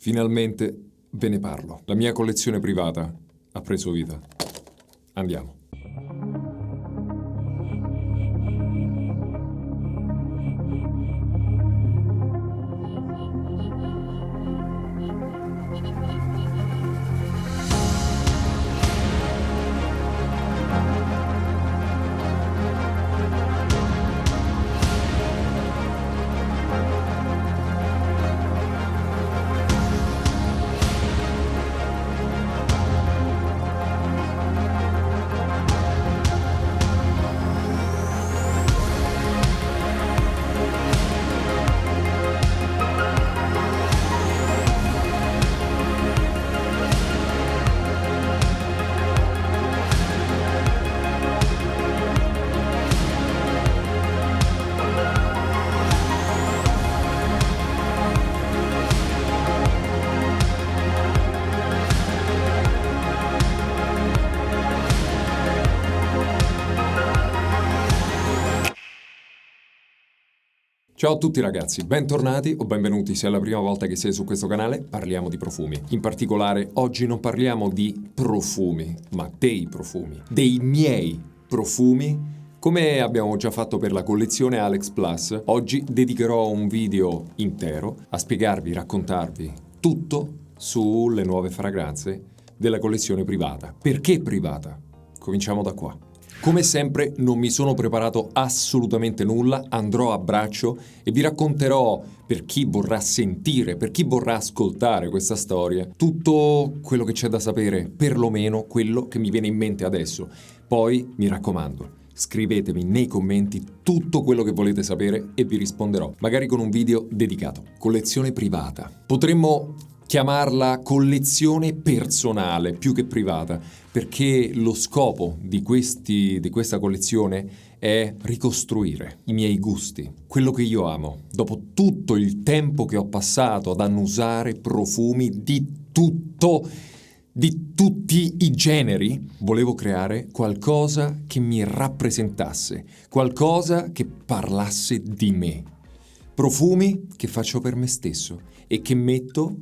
Finalmente ve ne parlo. La mia collezione privata ha preso vita. Andiamo. Ciao a tutti ragazzi, bentornati o benvenuti se è la prima volta che sei su questo canale. Parliamo di profumi. In particolare oggi non parliamo di profumi, ma dei profumi, dei miei profumi. Come abbiamo già fatto per la collezione Alex Plus, oggi dedicherò un video intero a spiegarvi, raccontarvi tutto sulle nuove fragranze della collezione privata. Perché privata? Cominciamo da qua. Come sempre non mi sono preparato assolutamente nulla, andrò a braccio e vi racconterò, per chi vorrà sentire, per chi vorrà ascoltare questa storia, tutto quello che c'è da sapere, perlomeno quello che mi viene in mente adesso. Poi, mi raccomando, scrivetemi nei commenti tutto quello che volete sapere e vi risponderò, magari con un video dedicato. Collezione privata. Potremmo chiamarla collezione personale più che privata, perché lo scopo di questa collezione è ricostruire i miei gusti, quello che io amo. Dopo tutto il tempo che ho passato ad annusare profumi di tutti i generi, volevo creare qualcosa che mi rappresentasse, qualcosa che parlasse di me. Profumi che faccio per me stesso e che metto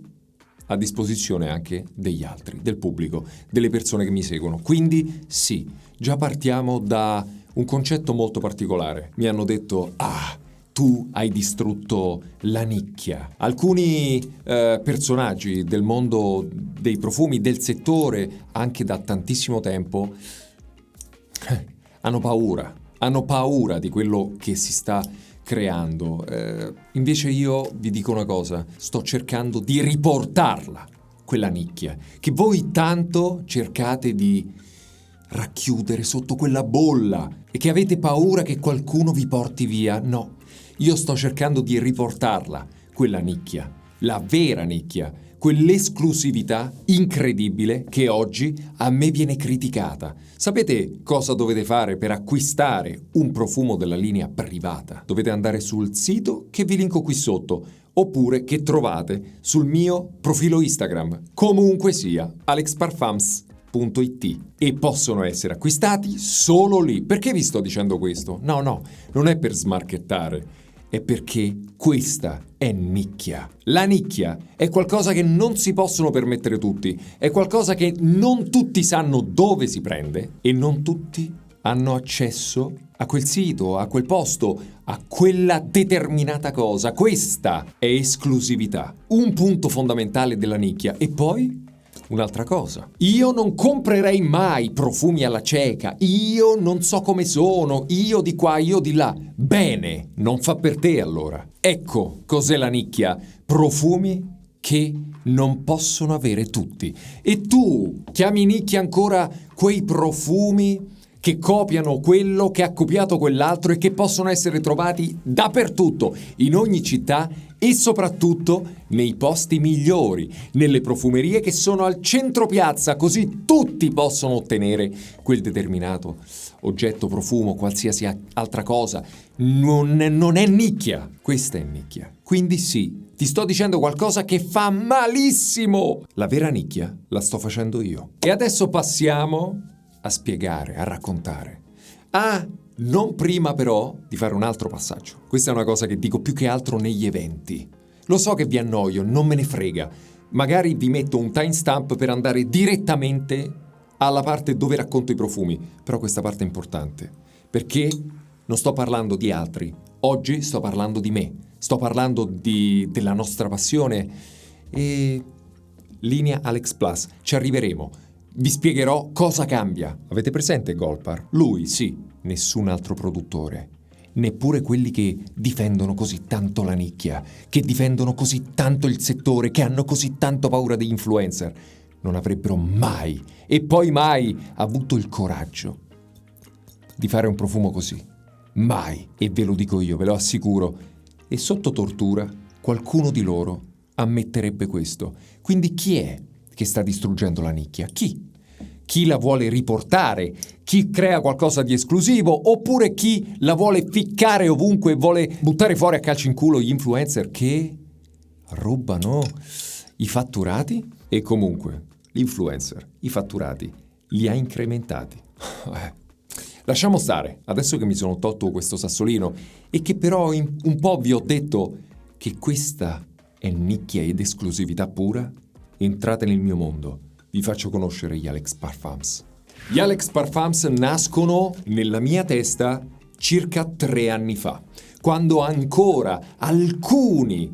a disposizione anche degli altri, del pubblico, delle persone che mi seguono. Quindi sì, già partiamo da un concetto molto particolare. Mi hanno detto, tu hai distrutto la nicchia. Alcuni personaggi del mondo dei profumi, del settore, anche da tantissimo tempo, hanno paura di quello che si sta creando. Invece io vi dico una cosa, sto cercando di riportarla, quella nicchia, che voi tanto cercate di racchiudere sotto quella bolla e che avete paura che qualcuno vi porti via. No, io sto cercando di riportarla, quella nicchia, la vera nicchia, quell'esclusività incredibile che oggi a me viene criticata. Sapete cosa dovete fare per acquistare un profumo della linea privata? Dovete andare sul sito che vi linko qui sotto, oppure che trovate sul mio profilo Instagram, comunque sia, alexparfums.it, e possono essere acquistati solo lì. Perché vi sto dicendo questo? No, non è per smarchettare. È perché questa è nicchia. La nicchia è qualcosa che non si possono permettere tutti, è qualcosa che non tutti sanno dove si prende e non tutti hanno accesso a quel sito, a quel posto, a quella determinata cosa. Questa è esclusività, un punto fondamentale della nicchia. E poi un'altra cosa, io non comprerei mai profumi alla cieca, io non so come sono, io di qua, io di là. Bene, non fa per te allora. Ecco cos'è la nicchia, profumi che non possono avere tutti. E tu chiami nicchia ancora quei profumi che copiano quello che ha copiato quell'altro e che possono essere trovati dappertutto, in ogni città e soprattutto nei posti migliori, nelle profumerie che sono al centro piazza, così tutti possono ottenere quel determinato oggetto, profumo, qualsiasi altra cosa. Non è nicchia, questa è nicchia. Quindi sì, ti sto dicendo qualcosa che fa malissimo. La vera nicchia la sto facendo io. E adesso passiamo a spiegare, a raccontare. Non prima però di fare un altro passaggio. Questa è una cosa che dico più che altro negli eventi. Lo so che vi annoio, non me ne frega, magari vi metto un timestamp per andare direttamente alla parte dove racconto i profumi, però questa parte è importante, perché non sto parlando di altri, oggi sto parlando di me, sto parlando della nostra passione e linea Alex Plus, ci arriveremo, vi spiegherò cosa cambia. Avete presente Golpar? Lui sì, nessun altro produttore. Neppure quelli che difendono così tanto la nicchia, che difendono così tanto il settore, che hanno così tanto paura degli influencer, non avrebbero mai, e poi mai, avuto il coraggio di fare un profumo così. Mai, e ve lo dico io, ve lo assicuro. E sotto tortura, qualcuno di loro ammetterebbe questo. Quindi chi è che sta distruggendo la nicchia? Chi? Chi la vuole riportare? Chi crea qualcosa di esclusivo? Oppure chi la vuole ficcare ovunque e vuole buttare fuori a calci in culo gli influencer che rubano i fatturati? E comunque, l'influencer, i fatturati, li ha incrementati. Lasciamo stare, adesso che mi sono tolto questo sassolino e che però un po' vi ho detto che questa è nicchia ed esclusività pura, entrate nel mio mondo. Vi faccio conoscere gli Alex Parfums. Gli Alex Parfums nascono nella mia testa circa 3 anni fa, quando ancora alcuni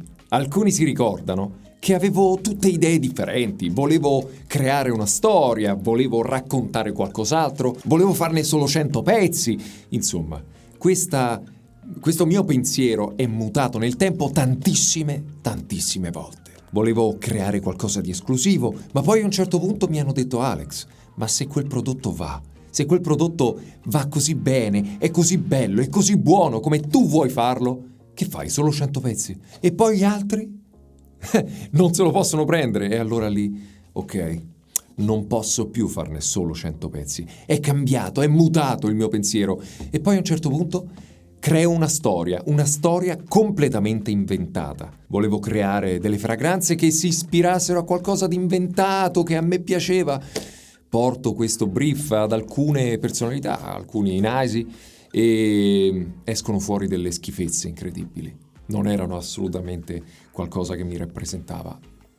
si ricordano che avevo tutte idee differenti, volevo creare una storia, volevo raccontare qualcos'altro, volevo farne solo 100 pezzi. Insomma, questo mio pensiero è mutato nel tempo tantissime volte. Volevo creare qualcosa di esclusivo, ma poi a un certo punto mi hanno detto: Alex, ma se quel prodotto va così bene, è così bello, è così buono come tu vuoi farlo, che fai solo 100 pezzi? E poi gli altri? Non se lo possono prendere. E allora lì, ok, non posso più farne solo 100 pezzi. È cambiato, è mutato il mio pensiero. E poi a un certo punto creo una storia completamente inventata. Volevo creare delle fragranze che si ispirassero a qualcosa di inventato, che a me piaceva. Porto questo brief ad alcune personalità, alcuni nasi, e escono fuori delle schifezze incredibili. Non erano assolutamente qualcosa che mi rappresentava,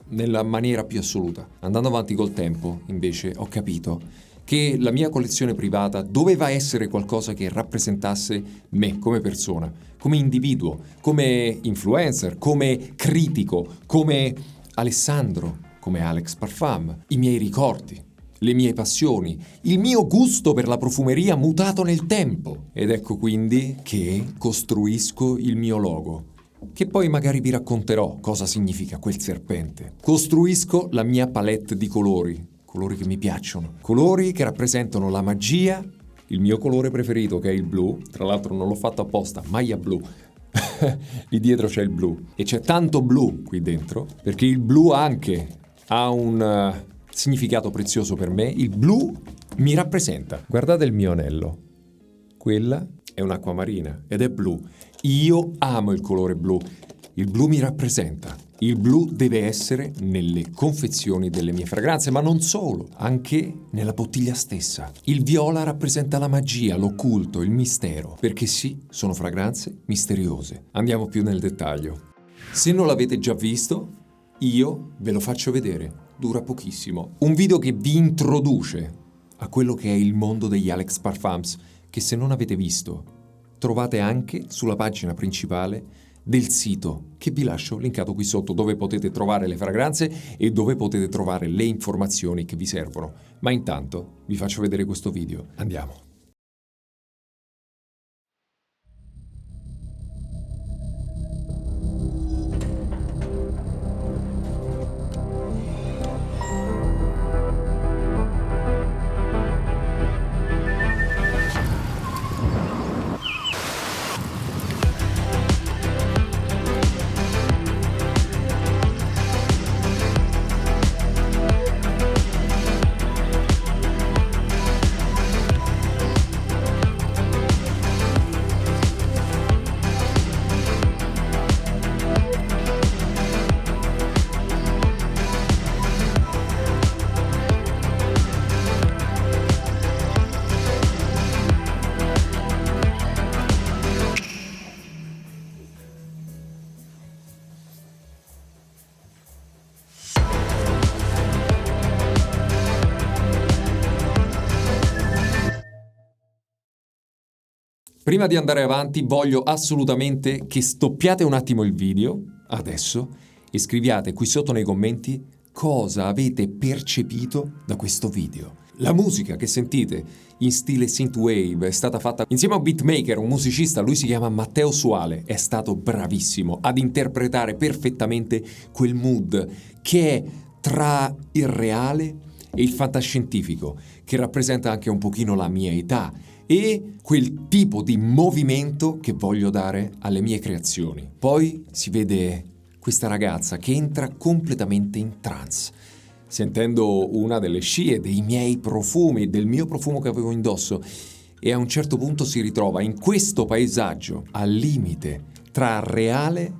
nella maniera più assoluta. Andando avanti col tempo, invece, ho capito che la mia collezione privata doveva essere qualcosa che rappresentasse me come persona, come individuo, come influencer, come critico, come Alessandro, come Alex Parfum, i miei ricordi, le mie passioni, il mio gusto per la profumeria mutato nel tempo. Ed ecco quindi che costruisco il mio logo, che poi magari vi racconterò cosa significa quel serpente. Costruisco la mia palette di colori che mi piacciono, colori che rappresentano la magia, il mio colore preferito che è il blu, tra l'altro non l'ho fatto apposta, maglia blu, lì dietro c'è il blu e c'è tanto blu qui dentro, perché il blu anche ha un significato prezioso per me. Il blu mi rappresenta. Guardate il mio anello, quella è un'acqua marina ed è blu. Io amo il colore blu, il blu mi rappresenta. Il blu deve essere nelle confezioni delle mie fragranze, ma non solo, anche nella bottiglia stessa. Il viola rappresenta la magia, l'occulto, il mistero, perché sì, sono fragranze misteriose. Andiamo più nel dettaglio. Se non l'avete già visto, io ve lo faccio vedere, dura pochissimo. Un video che vi introduce a quello che è il mondo degli Alex Parfums, che se non avete visto, trovate anche sulla pagina principale del sito che vi lascio linkato qui sotto, dove potete trovare le fragranze e dove potete trovare le informazioni che vi servono. Ma intanto vi faccio vedere questo video. Andiamo. Prima di andare avanti voglio assolutamente che stoppiate un attimo il video, adesso, e scriviate qui sotto nei commenti cosa avete percepito da questo video. La musica che sentite in stile synthwave è stata fatta insieme a un beatmaker, un musicista, lui si chiama Matteo Suale, è stato bravissimo ad interpretare perfettamente quel mood che è tra il reale e il fantascientifico, che rappresenta anche un pochino la mia età e quel tipo di movimento che voglio dare alle mie creazioni. Poi si vede questa ragazza che entra completamente in trance, sentendo una delle scie dei miei profumi, del mio profumo che avevo indosso, e a un certo punto si ritrova in questo paesaggio al limite tra il reale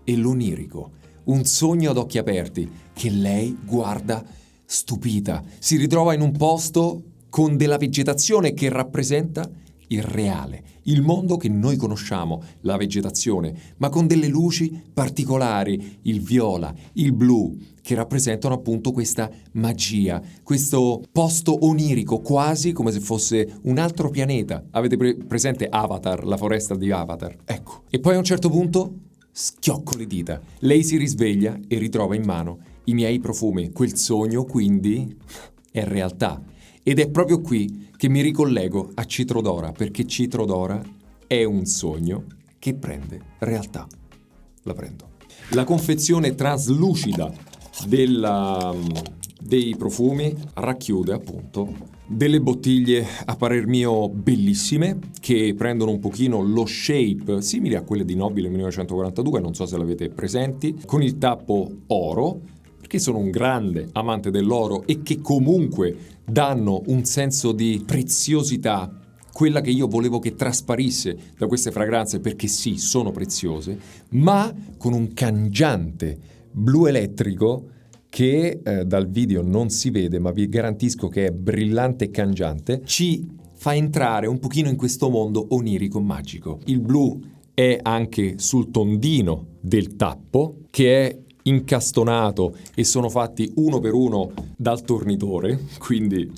e l'onirico, un sogno ad occhi aperti che lei guarda stupita, si ritrova in un posto con della vegetazione che rappresenta il reale, il mondo che noi conosciamo, la vegetazione, ma con delle luci particolari, il viola, il blu, che rappresentano appunto questa magia, questo posto onirico, quasi come se fosse un altro pianeta. Avete presente Avatar, la foresta di Avatar? Ecco. E poi a un certo punto schiocco le dita. Lei si risveglia e ritrova in mano i miei profumi. Quel sogno, quindi, è realtà. Ed è proprio qui che mi ricollego a Citrodora, perché Citrodora è un sogno che prende realtà. La prendo. La confezione traslucida dei profumi racchiude appunto delle bottiglie a parer mio bellissime, che prendono un pochino lo shape simile a quelle di Nobile 1942, non so se l'avete presenti, con il tappo oro, perché sono un grande amante dell'oro e che comunque danno un senso di preziosità, quella che io volevo che trasparisse da queste fragranze, perché sì, sono preziose, ma con un cangiante blu elettrico che dal video non si vede, ma vi garantisco che è brillante e cangiante, ci fa entrare un pochino in questo mondo onirico magico. Il blu è anche sul tondino del tappo, che è incastonato e sono fatti uno per uno dal tornitore, quindi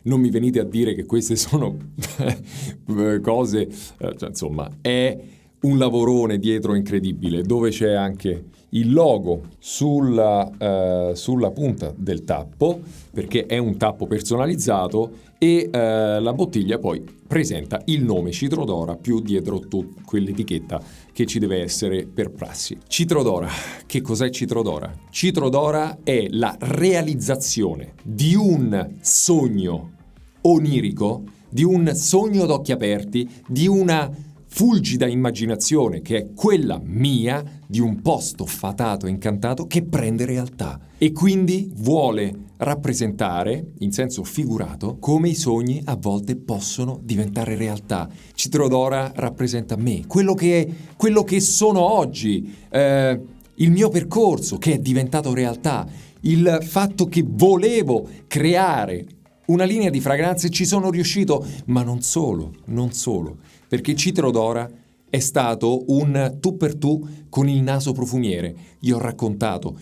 non mi venite a dire che queste sono cose, insomma è un lavorone dietro incredibile, dove c'è anche il logo sulla punta del tappo, perché è un tappo personalizzato, e la bottiglia poi presenta il nome Citrodora più dietro quell'etichetta che ci deve essere per prassi. Citrodora, che cos'è Citrodora? Citrodora è la realizzazione di un sogno onirico, di un sogno ad occhi aperti, di una fulgida immaginazione che è quella mia, di un posto fatato e incantato che prende realtà e quindi vuole rappresentare, in senso figurato, come i sogni a volte possono diventare realtà. Citrodora rappresenta me, quello che sono oggi, il mio percorso che è diventato realtà, il fatto che volevo creare una linea di fragranze, ci sono riuscito, ma non solo, perché Citrodora è stato un tu per tu con il naso profumiere. Gli ho raccontato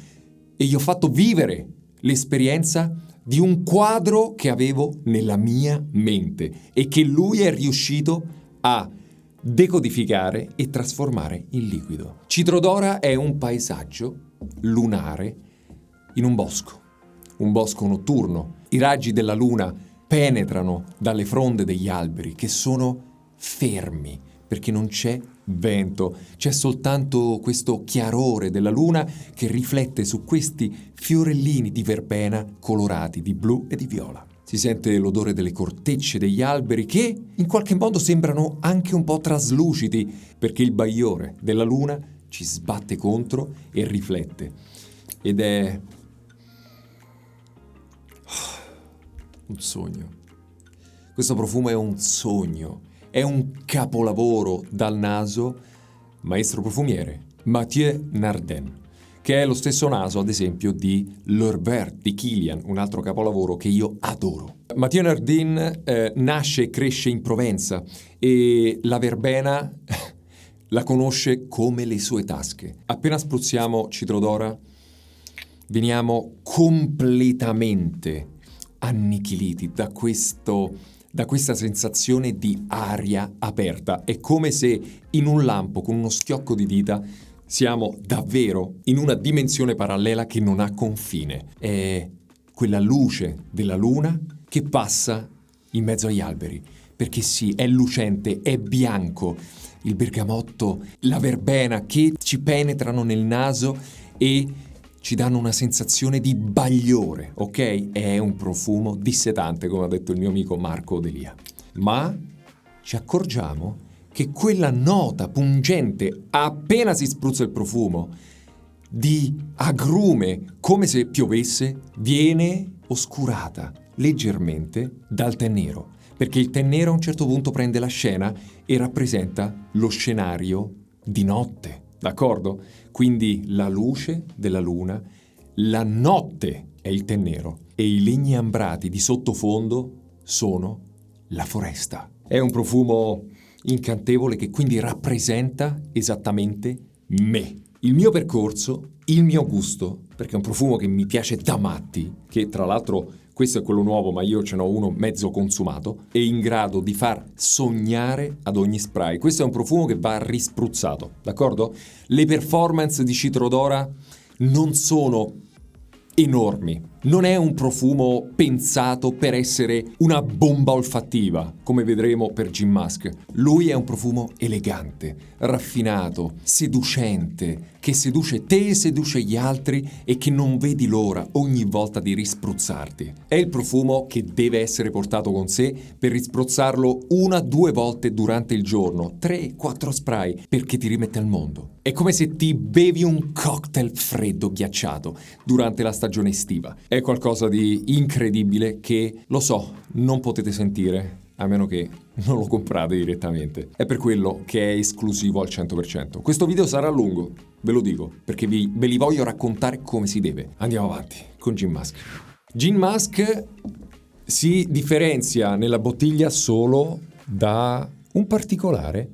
e gli ho fatto vivere l'esperienza di un quadro che avevo nella mia mente e che lui è riuscito a decodificare e trasformare in liquido. Citrodora è un paesaggio lunare in un bosco notturno. I raggi della luna penetrano dalle fronde degli alberi che sono fermi perché non c'è vento, c'è soltanto questo chiarore della luna che riflette su questi fiorellini di verbena colorati di blu e di viola. Si sente l'odore delle cortecce degli alberi che in qualche modo sembrano anche un po' traslucidi perché il bagliore della luna ci sbatte contro e riflette. Ed è un sogno. Questo profumo è un sogno, è un capolavoro dal naso, maestro profumiere, Mathieu Nardin, che è lo stesso naso, ad esempio, di L'Heure Verte di Kilian, un altro capolavoro che io adoro. Mathieu Nardin nasce e cresce in Provenza e la verbena la conosce come le sue tasche. Appena spruzziamo Citrodora, veniamo completamente annichiliti da da questa sensazione di aria aperta. È come se in un lampo con uno schiocco di dita siamo davvero in una dimensione parallela che non ha confine. È quella luce della luna che passa in mezzo agli alberi, perché sì, è lucente, è bianco, il bergamotto, la verbena che ci penetrano nel naso e ci danno una sensazione di bagliore, ok? È un profumo dissetante, come ha detto il mio amico Marco Delia. Ma ci accorgiamo che quella nota pungente, appena si spruzza il profumo, di agrume, come se piovesse, viene oscurata leggermente dal tè nero, perché il tè nero a un certo punto prende la scena e rappresenta lo scenario di notte, d'accordo? Quindi la luce della luna, la notte è il tè nero e i legni ambrati di sottofondo sono la foresta. È un profumo incantevole che quindi rappresenta esattamente me. Il mio percorso, il mio gusto, perché è un profumo che mi piace da matti, che tra l'altro questo è quello nuovo ma io ce n'ho uno mezzo consumato, è in grado di far sognare ad ogni spray. Questo è un profumo che va rispruzzato, d'accordo? Le performance di Citrodora non sono enormi. Non è un profumo pensato per essere una bomba olfattiva, come vedremo per Gin Musk. Lui è un profumo elegante, raffinato, seducente, che seduce te e seduce gli altri e che non vedi l'ora ogni volta di rispruzzarti. È il profumo che deve essere portato con sé per rispruzzarlo 1-2 volte durante il giorno, 3-4 spray, perché ti rimette al mondo. È come se ti bevi un cocktail freddo ghiacciato durante la stagione estiva. È qualcosa di incredibile che, lo so, non potete sentire, a meno che non lo comprate direttamente. È per quello che è esclusivo al 100%. Questo video sarà lungo, ve lo dico, perché ve li voglio raccontare come si deve. Andiamo avanti con Gin Musk. Gin Musk si differenzia nella bottiglia solo da un particolare,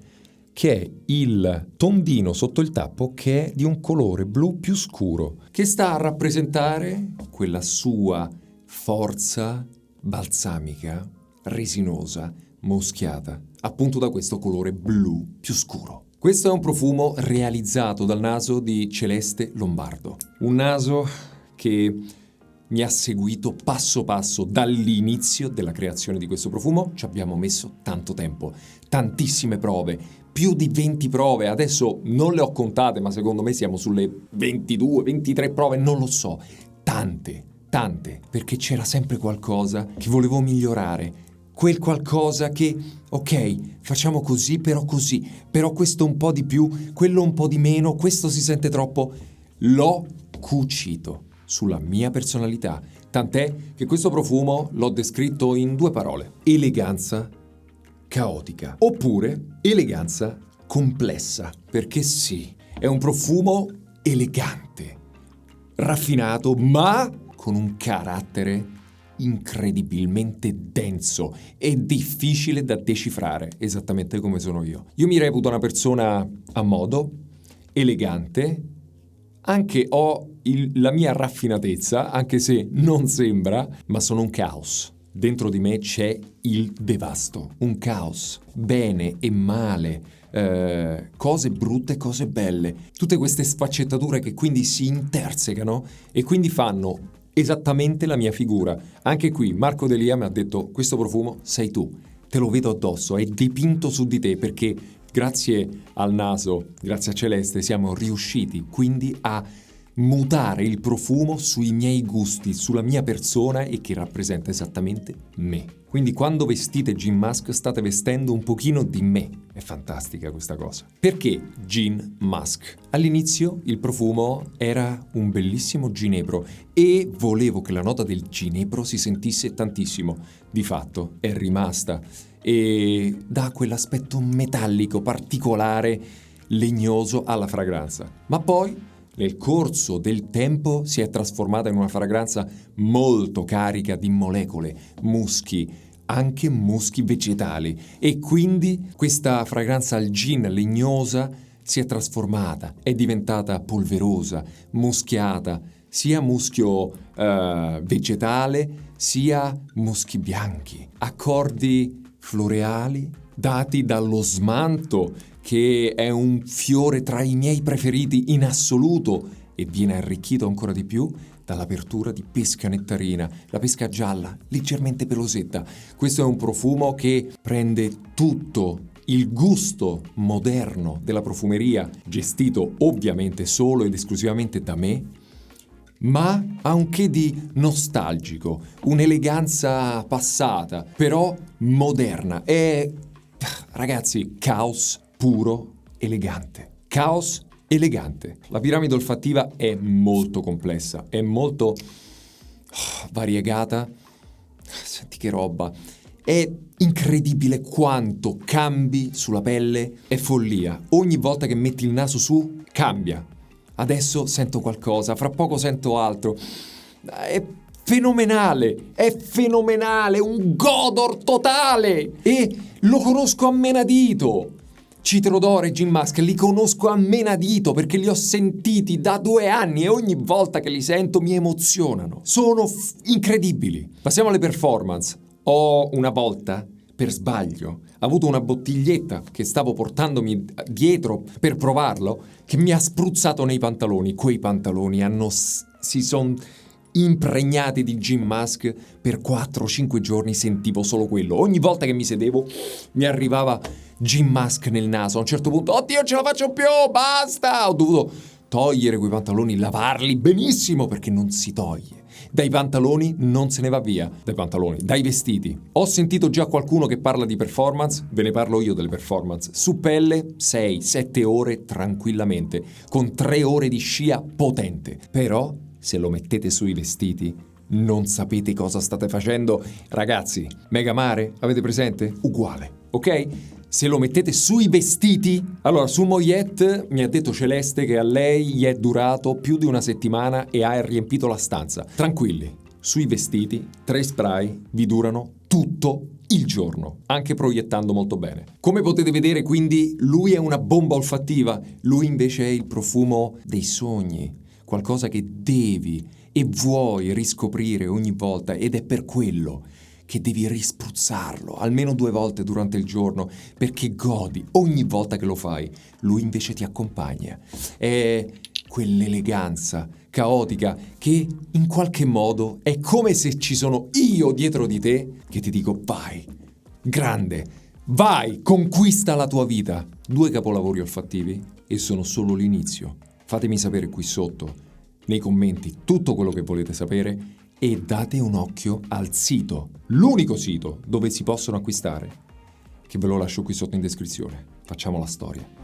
che è il tondino sotto il tappo, che è di un colore blu più scuro, che sta a rappresentare quella sua forza balsamica, resinosa, moschiata, appunto da questo colore blu più scuro. Questo è un profumo realizzato dal naso di Celeste Lombardo, un naso che mi ha seguito passo passo dall'inizio della creazione di questo profumo. Ci abbiamo messo tanto tempo, tantissime prove, più di 20 prove, adesso non le ho contate, ma secondo me siamo sulle 22, 23 prove, non lo so, tante, perché c'era sempre qualcosa che volevo migliorare, quel qualcosa che, ok, facciamo così, però questo un po' di più, quello un po' di meno, questo si sente troppo, l'ho cucito sulla mia personalità, tant'è che questo profumo l'ho descritto in 2 parole: eleganza caotica, oppure eleganza complessa, perché sì, è un profumo elegante, raffinato, ma con un carattere incredibilmente denso e difficile da decifrare, esattamente come sono io. Io mi reputo una persona a modo, elegante, anche ho la mia raffinatezza, anche se non sembra, ma sono un caos. Dentro di me c'è il devasto, un caos, bene e male, cose brutte e cose belle, tutte queste sfaccettature che quindi si intersecano e quindi fanno esattamente la mia figura. Anche qui Marco Delia mi ha detto: questo profumo sei tu, te lo vedo addosso, è dipinto su di te, perché grazie al naso, grazie a Celeste, siamo riusciti quindi a mutare il profumo sui miei gusti, sulla mia persona, e che rappresenta esattamente me. Quindi quando vestite Gin Musk state vestendo un pochino di me. È fantastica questa cosa. Perché Gin Musk? All'inizio il profumo era un bellissimo ginepro e volevo che la nota del ginepro si sentisse tantissimo. Di fatto è rimasta e dà quell'aspetto metallico, particolare, legnoso alla fragranza. Ma poi nel corso del tempo si è trasformata in una fragranza molto carica di molecole, muschi, anche muschi vegetali, e quindi questa fragranza al gin legnosa si è trasformata, è diventata polverosa, muschiata, sia muschio vegetale, sia muschi bianchi, accordi floreali dati dallo smanto, che è un fiore tra i miei preferiti in assoluto e viene arricchito ancora di più dall'apertura di pesca nettarina, la pesca gialla, leggermente pelosetta. Questo è un profumo che prende tutto il gusto moderno della profumeria, gestito ovviamente solo ed esclusivamente da me, ma ha un che di nostalgico, un'eleganza passata, però moderna. È, ragazzi, caos puro, elegante. Caos elegante. La piramide olfattiva è molto complessa, è molto variegata. Senti che roba. È incredibile quanto cambi sulla pelle, è follia. Ogni volta che metti il naso su, cambia. Adesso sento qualcosa, fra poco sento altro. È fenomenale, un Godor totale! E lo conosco a menadito. Citra d'Oro e Gin Musk li conosco a menadito perché li ho sentiti da 2 anni e ogni volta che li sento mi emozionano. Sono incredibili. Passiamo alle performance. Ho una volta, per sbaglio, avuto una bottiglietta che stavo portandomi dietro per provarlo, che mi ha spruzzato nei pantaloni. Quei pantaloni si sono impregnati di Gin Musk. Per 4-5 giorni sentivo solo quello. Ogni volta che mi sedevo mi arrivava Gin Musk nel naso. A un certo punto, oddio, ce la faccio più, basta! Ho dovuto togliere quei pantaloni, lavarli benissimo perché non si toglie. Dai pantaloni non se ne va via, dai vestiti. Ho sentito già qualcuno che parla di performance, ve ne parlo io delle performance. Su pelle 6-7 ore tranquillamente, con 3 ore di scia potente. Però se lo mettete sui vestiti non sapete cosa state facendo. Ragazzi, Mega Mare, avete presente? Uguale, ok? Se lo mettete sui vestiti, allora su Moet mi ha detto Celeste che a lei gli è durato più di una settimana e ha riempito la stanza. Tranquilli, sui vestiti 3 spray vi durano tutto il giorno, anche proiettando molto bene. Come potete vedere, quindi, lui è una bomba olfattiva, lui invece è il profumo dei sogni, qualcosa che devi e vuoi riscoprire ogni volta, ed è per quello che devi rispruzzarlo almeno 2 volte durante il giorno, perché godi ogni volta che lo fai. Lui invece ti accompagna. È quell'eleganza caotica che in qualche modo è come se ci sono io dietro di te che ti dico vai, grande, vai, conquista la tua vita. 2 capolavori olfattivi e sono solo l'inizio. Fatemi sapere qui sotto nei commenti tutto quello che volete sapere e date un occhio al sito, l'unico sito dove si possono acquistare, che ve lo lascio qui sotto in descrizione. Facciamo la storia.